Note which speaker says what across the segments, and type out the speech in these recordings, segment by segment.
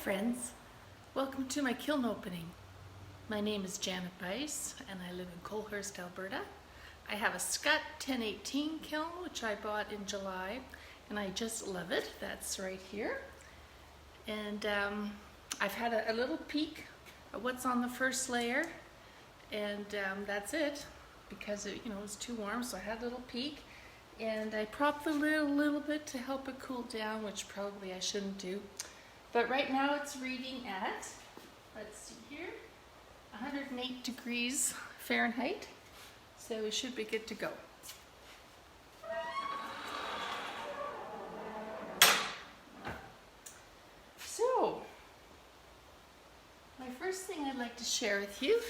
Speaker 1: friends, welcome to my kiln opening. My name is Janet Bice and I live in Colehurst, Alberta. I have a Scott 1018 kiln which I bought in July and I just love it. That's right here. And I've had a little peek at what's on the first layer and that's it because it was too warm, so I had a little peek. And I propped the lid a little bit to help it cool down, which probably I shouldn't do. But right now it's reading at, let's see here, 108 degrees Fahrenheit. So we should be good to go. So, my first thing I'd like to share with you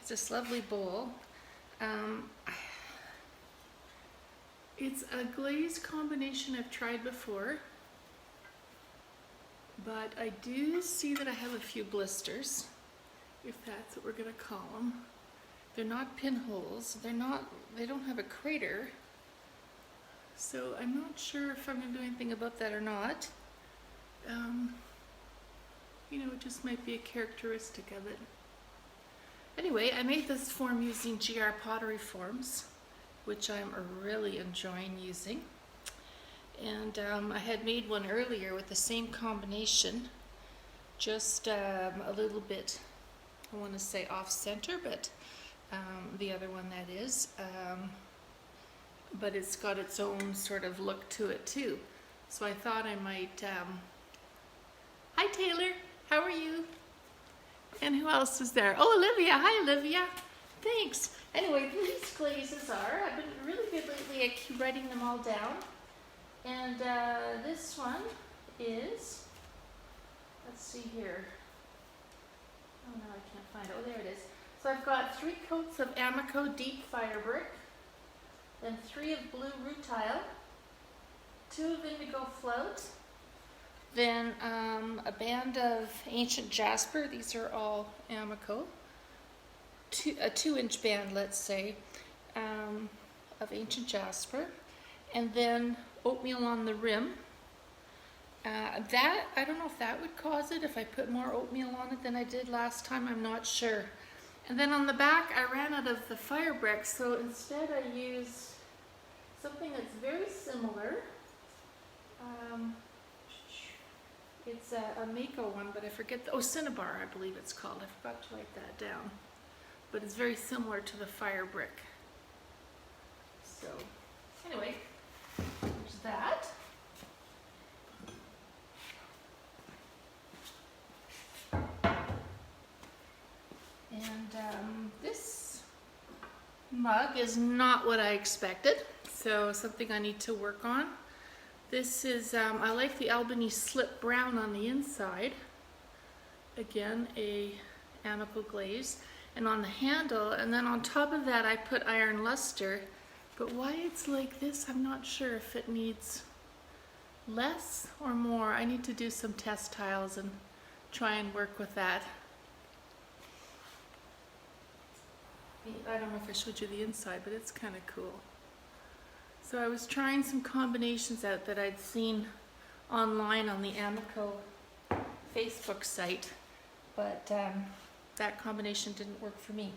Speaker 1: is this lovely bowl. It's a glaze combination I've tried before, but I do see that I have a few blisters, if that's what we're going to call them. They're not pinholes, they don't have a crater, so I'm not sure if I'm going to do anything about that or not. It just might be a characteristic of it. Anyway, I made this form using GR pottery forms, which I'm really enjoying using. And I had made one earlier with the same combination, just a little bit, I want to say off center, but the other one that is, but it's got its own sort of look to it too. So I thought I might, hi Taylor, how are you? And who else is there? Oh, Olivia, hi Olivia, thanks. Anyway, these glazes are, I've been really good lately at writing them all down. And this one is, let's see here. Oh no, I can't find it. Oh, there it is. So I've got 3 coats of Amico deep fire brick, then 3 of blue rutile, 2 of indigo float, then a band of ancient jasper. These are all Amico. A 2-inch band, let's say, of ancient jasper, and then oatmeal on the rim. That, I don't know if that would cause it, if I put more oatmeal on it than I did last time, I'm not sure. And then on the back, I ran out of the fire brick, so instead I used something that's very similar. It's a Mako one, but I forget, Cinnabar, I believe it's called. I forgot to write that down. But it's very similar to the fire brick. So, anyway, there's that. And this mug is not what I expected, so something I need to work on. This is, I like the Albany slip brown on the inside. Again, a Amico glaze. And on the handle, and then on top of that I put iron luster, but why it's like this I'm not sure, if it needs less or more. I need to do some test tiles and try and work with that. I don't know if I showed you the inside, but it's kind of cool. So I was trying some combinations out that I'd seen online on the Amico Facebook site, but that combination didn't work for me.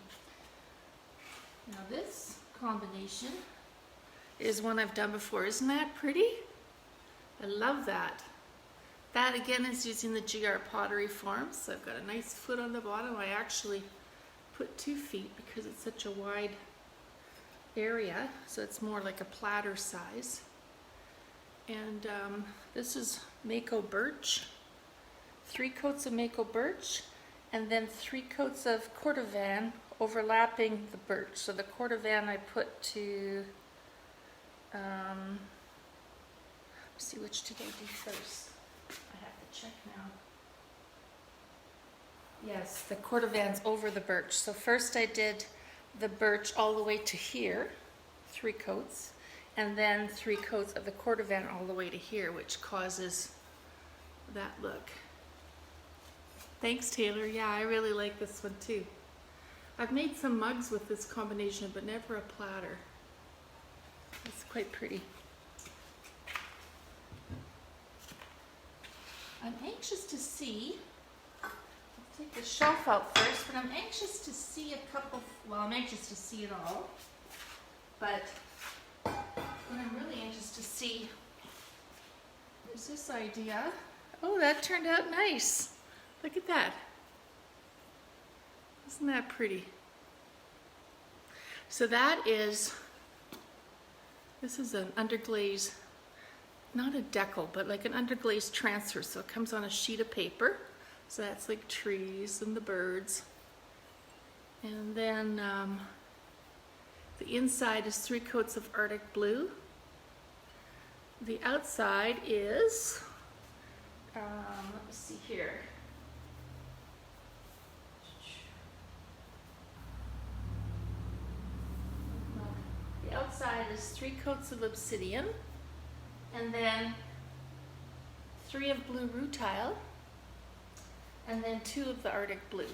Speaker 1: Now this combination is one I've done before. Isn't that pretty? I love that. That again is using the GR pottery forms. So I've got a nice foot on the bottom. I actually put 2 feet because it's such a wide area, so it's more like a platter size. And this is Mako birch. 3 coats of Mako birch, and then 3 coats of cordovan overlapping the birch. So the cordovan I put to, let's see, which did I do first? I have to check now. Yes, the cordovan's over the birch. So first I did the birch all the way to here, 3 coats, and then 3 coats of the cordovan all the way to here, which causes that look. Thanks, Taylor. Yeah, I really like this one too. I've made some mugs with this combination, but never a platter. It's quite pretty. I'm anxious to see, I'll take the shelf out first, but I'm anxious to see a couple, well, I'm anxious to see it all, but what I'm really anxious to see is this idea. Oh, that turned out nice. Look at that. Isn't that pretty? So that is, this is an underglaze, not a decal, but like an underglaze transfer. So it comes on a sheet of paper. So that's like trees and the birds. And then the inside is 3 coats of Arctic blue. The outside is, let me see here. The outside is 3 coats of obsidian, and then 3 of blue rutile, and then 2 of the Arctic blue.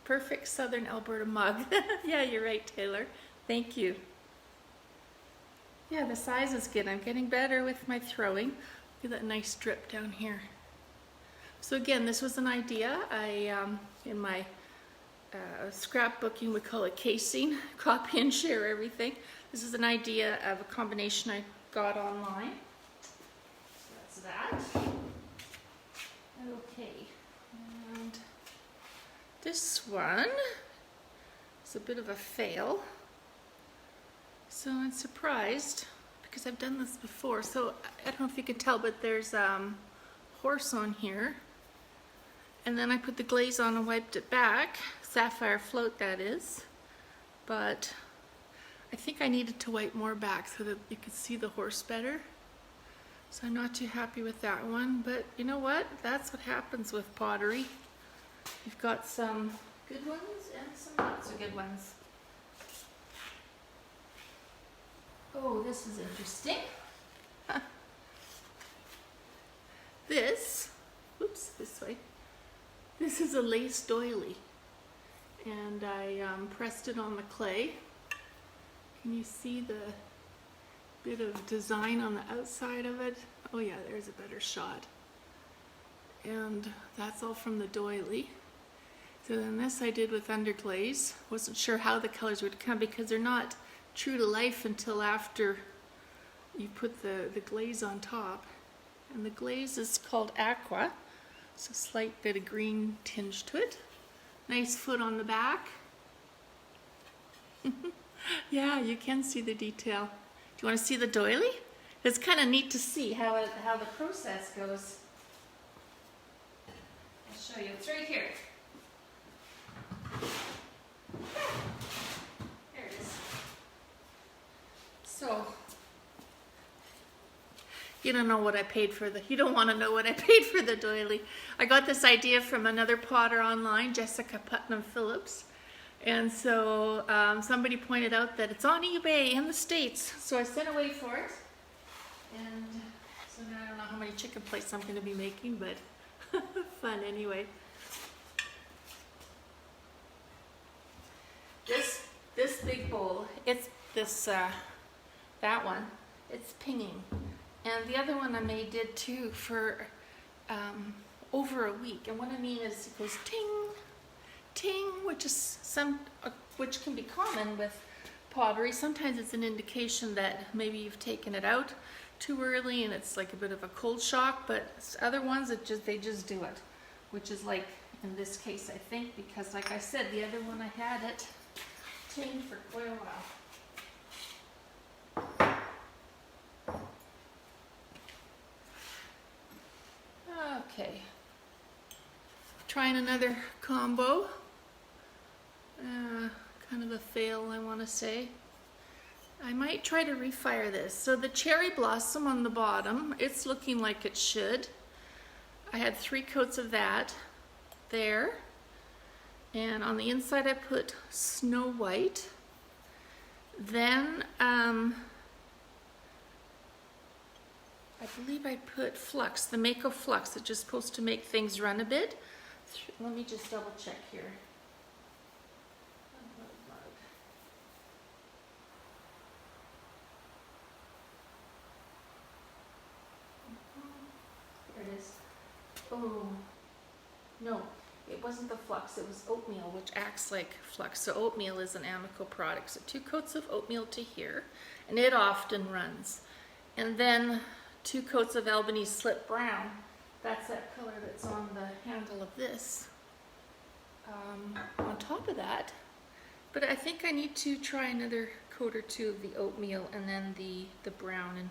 Speaker 1: Perfect Southern Alberta mug. Yeah, you're right, Taylor. Thank you. Yeah, the size is good. I'm getting better with my throwing. Look at that nice drip down here. So again, this was an idea. I, in my scrapbooking, we call it casing, copy and share everything. This is an idea of a combination I got online. So that's that. Okay, and this one is a bit of a fail. So I'm surprised because I've done this before. So I don't know if you can tell, but there's horse on here. And then I put the glaze on and wiped it back. Sapphire float, that is. But I think I needed to wipe more back so that you could see the horse better. So I'm not too happy with that one. But you know what? That's what happens with pottery. You've got some good ones and some not so good ones. Oh, this is interesting. This, oops, this way. This is a lace doily, and I pressed it on the clay. Can you see the bit of design on the outside of it? Oh yeah, there's a better shot. And that's all from the doily. So then this I did with underglaze. Wasn't sure how the colors would come because they're not true to life until after you put the glaze on top. And the glaze is called aqua. It's a slight bit of green tinge to it. Nice foot on the back. Yeah, you can see the detail. Do you want to see the doily? It's kind of neat to see how the process goes. I'll show you. It's right here. There it is. So, you don't know what I paid for you don't want to know what I paid for the doily. I got this idea from another potter online, Jessica Putnam Phillips. And so somebody pointed out that it's on eBay in the States. So I sent away for it. And so now I don't know how many chicken plates I'm going to be making, but fun anyway. This big bowl, it's this, that one, it's pinging. And the other one I did too for over a week. And what I mean is it goes ting, ting, which is which can be common with pottery. Sometimes it's an indication that maybe you've taken it out too early and it's like a bit of a cold shock. But other ones, they just do it, which is like in this case, I think, because like I said, the other one I had it ting for quite a while. Okay, trying another combo. Kind of a fail, I want to say. I might try to refire this. So the cherry blossom on the bottom, it's looking like it should. I had 3 coats of that there. And on the inside I put Snow White. Then I believe I put Flux, the Mako Flux, it's just supposed to make things run a bit. Let me just double check here. oh, no, it wasn't the flux, it was oatmeal, which acts like flux. So oatmeal is an Amico product. So 2 coats of oatmeal to here, and it often runs. And then 2 coats of Albanese slip brown. That's that color that's on the handle of this. On top of that, but I think I need to try another coat or 2 of the oatmeal and then the brown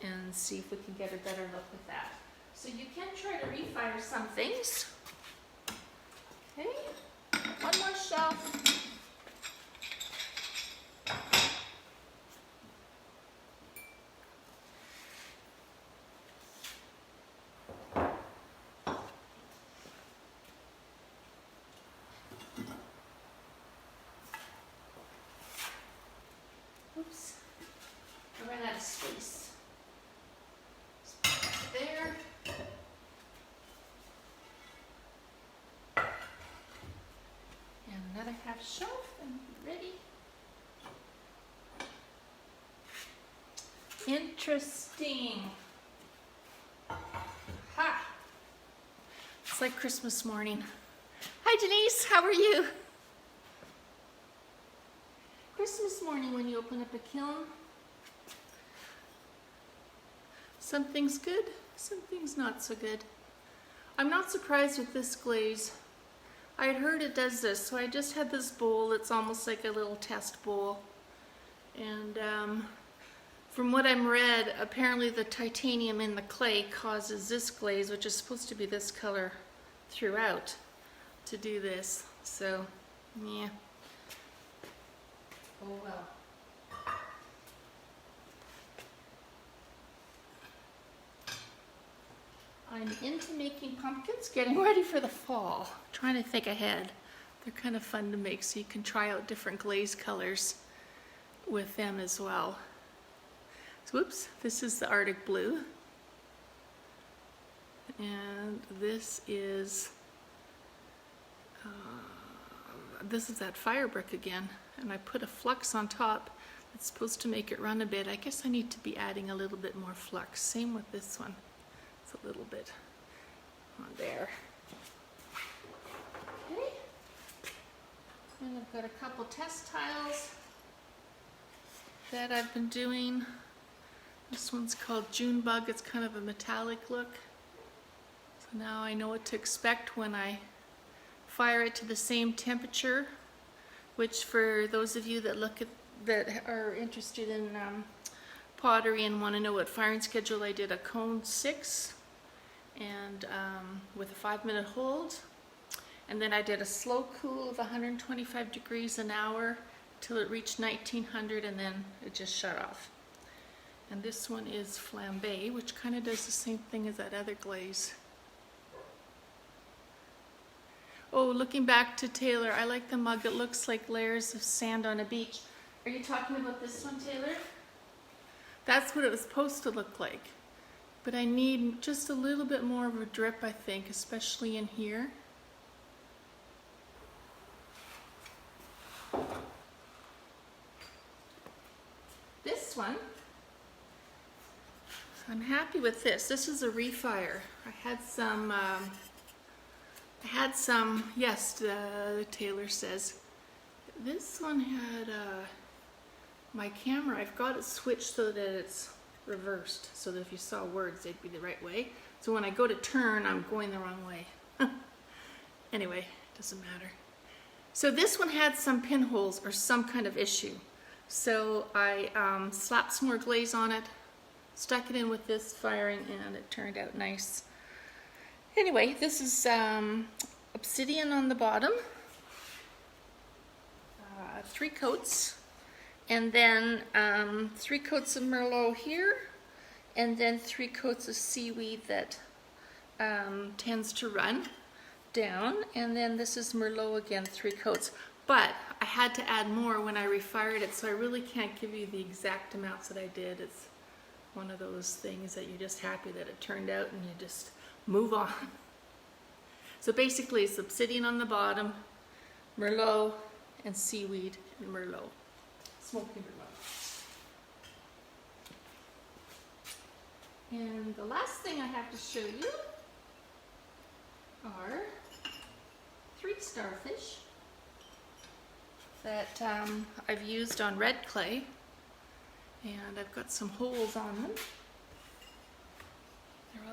Speaker 1: and see if we can get a better look with that. So you can try to refire some things. Okay, one more shelf. Oops, I ran out of space. There. And another half shelf and ready. Interesting. Ha! It's like Christmas morning. Hi Denise, how are you? Christmas morning when you open up a kiln. Something's good, something's not so good. I'm not surprised with this glaze. I had heard it does this, so I just had this bowl. It's almost like a little test bowl. And from what I'm read, apparently the titanium in the clay causes this glaze, which is supposed to be this color throughout, to do this. So, yeah. Oh well. I'm into making pumpkins, getting ready for the fall. Trying to think ahead. They're kind of fun to make, so you can try out different glaze colors with them as well. So, whoops, this is the Arctic Blue. And this is that fire brick again. And I put a flux on top that's supposed to make it run a bit. I guess I need to be adding a little bit more flux. Same with this one. It's a little bit on there. Okay. And I've got a couple test tiles that I've been doing. This one's called June Bug. It's kind of a metallic look. So now I know what to expect when I fire it to the same temperature, which for those of you that are interested in pottery and want to know what firing schedule, I did a cone 6 and with a 5-minute hold, and then I did a slow cool of 125 degrees an hour till it reached 1900, and then it just shut off. And this one is flambe, which kind of does the same thing as that other glaze. Oh, looking back to Taylor, I like the mug. It looks like layers of sand on a beach. Are you talking about this one, Taylor? That's what it was supposed to look like. But I need just a little bit more of a drip, I think, especially in here. This one, I'm happy with this. This is a refire. I had some, yes, the Taylor says. This one had my camera, I've got it switched so that it's reversed, so that if you saw words, they'd be the right way. So when I go to turn, I'm going the wrong way. Anyway, doesn't matter. So this one had some pinholes or some kind of issue. So I slapped some more glaze on it, stuck it in with this firing, and it turned out nice. Anyway, this is obsidian on the bottom, 3 coats, and then 3 coats of Merlot here, and then 3 coats of seaweed that tends to run down, and then this is Merlot again, 3 coats. But I had to add more when I refired it, so I really can't give you the exact amounts that I did. It's one of those things that you're just happy that it turned out and you just move on. So basically it's obsidian on the bottom, Merlot, and seaweed and Merlot, smoky Merlot. And the last thing I have to show you are 3 starfish that I've used on red clay, and I've got some holes on them.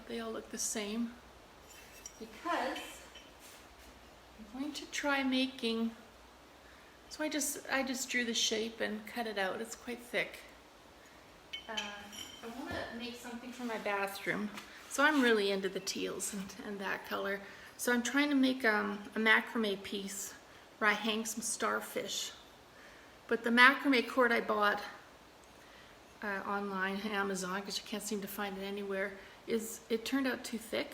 Speaker 1: They all look the same because I'm going to try making, so I just drew the shape and cut it out. It's quite thick. I want to make something for my bathroom, so I'm really into the teals and that color. So I'm trying to make a macrame piece where I hang some starfish. But the macrame cord I bought online, Amazon, because you can't seem to find it anywhere, it turned out too thick.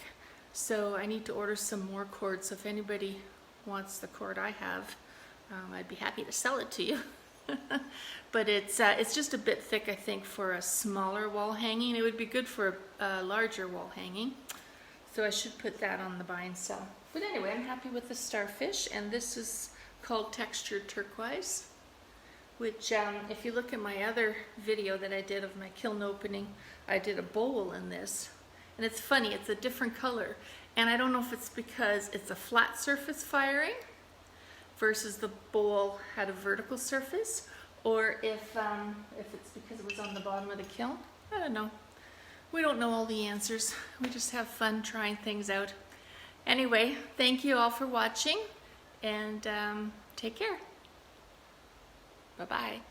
Speaker 1: So I need to order some more cord. So if anybody wants the cord I have, I'd be happy to sell it to you. But it's just a bit thick, I think, for a smaller wall hanging. It would be good for a larger wall hanging. So I should put that on the buy and sell. But anyway, I'm happy with the starfish, and this is called textured turquoise, which if you look at my other video that I did of my kiln opening, I did a bowl in this. And it's funny, it's a different color. And I don't know if it's because it's a flat surface firing versus the bowl had a vertical surface, or if it's because it was on the bottom of the kiln. I don't know. We don't know all the answers. We just have fun trying things out. Anyway, thank you all for watching, and take care. Bye-bye.